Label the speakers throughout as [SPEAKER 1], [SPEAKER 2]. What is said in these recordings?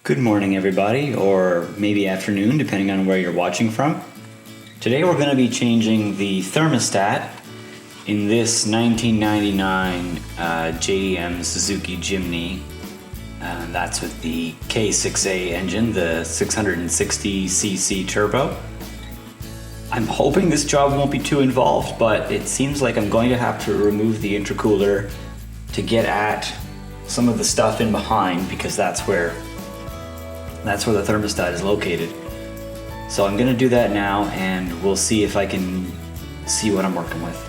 [SPEAKER 1] Good morning, everybody, or maybe afternoon, depending on where you're watching from. Today we're going to be changing the thermostat in this 1999 JDM Suzuki Jimny. That's with the K6A engine, the 660cc turbo. I'm hoping this job won't be too involved, but it seems like I'm going to have to remove the intercooler to get at some of the stuff in behind, because that's where the thermostat is located. So I'm gonna do that now, and we'll see if I can see what I'm working with.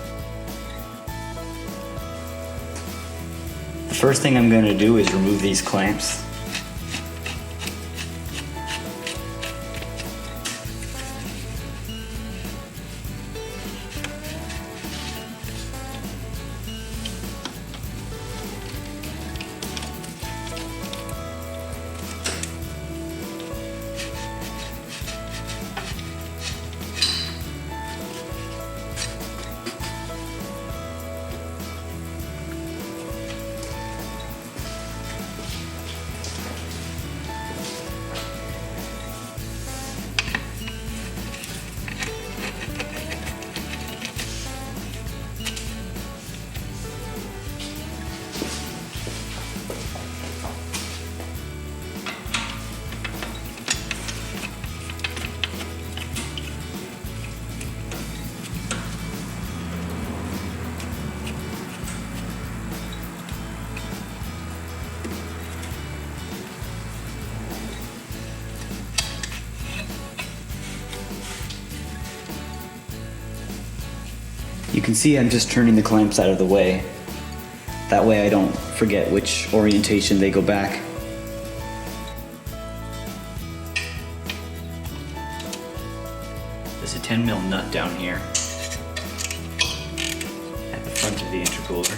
[SPEAKER 1] The first thing I'm gonna do is remove these clamps. You can see I'm just turning the clamps out of the way. That way I don't forget which orientation they go back. There's a 10mm nut down here at the front of the intercooler.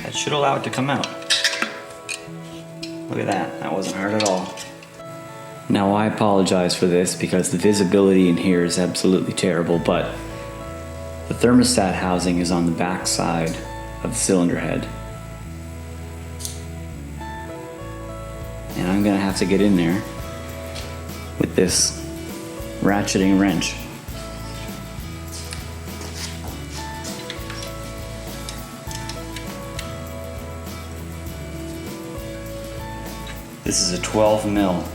[SPEAKER 1] That should allow it to come out. Look at that, that wasn't hard at all. Now I apologize for this because the visibility in here is absolutely terrible, but the thermostat housing is on the back side of the cylinder head. And I'm gonna have to get in there with this ratcheting wrench. This is a 12mm.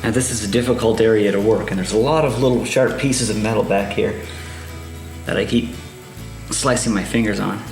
[SPEAKER 1] Now this is a difficult area to work, and there's a lot of little sharp pieces of metal back here that I keep slicing my fingers on.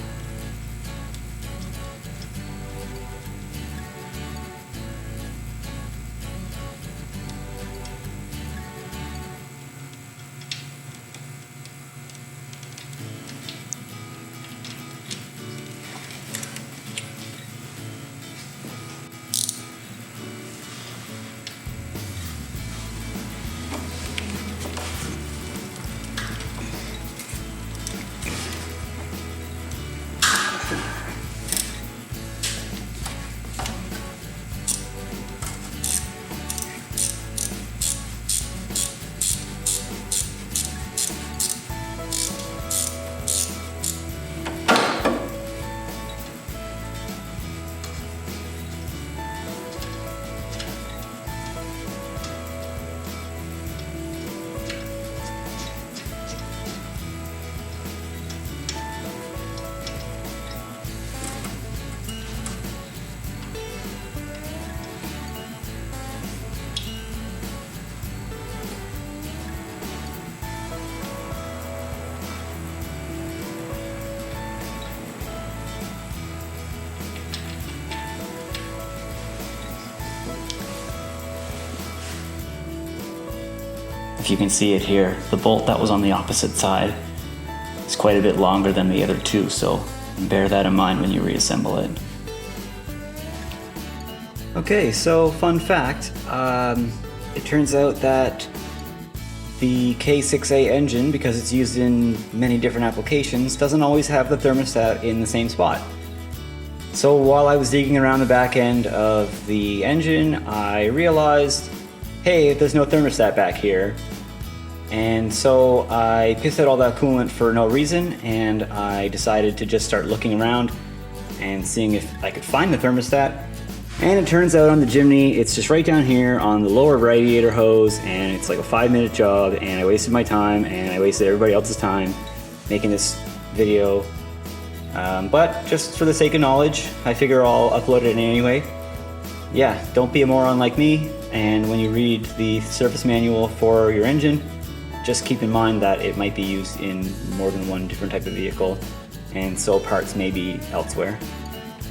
[SPEAKER 1] if you can see it here, the bolt that was on the opposite side is quite a bit longer than the other two, so bear that in mind when you reassemble it. Okay, so fun fact, it turns out that the K6A engine, because it's used in many different applications, doesn't always have the thermostat in the same spot. So while I was digging around the back end of the engine, I realized, hey, there's no thermostat back here. And so I pissed out all that coolant for no reason, and I decided to just start looking around and seeing if I could find the thermostat. And it turns out on the Jimny, it's just right down here on the lower radiator hose, and it's like a 5-minute job, and I wasted my time, and I wasted everybody else's time making this video. But just for the sake of knowledge, I figure I'll upload it anyway. Yeah, don't be a moron like me, and when you read the service manual for your engine, just keep in mind that it might be used in more than one different type of vehicle, and so parts may be elsewhere.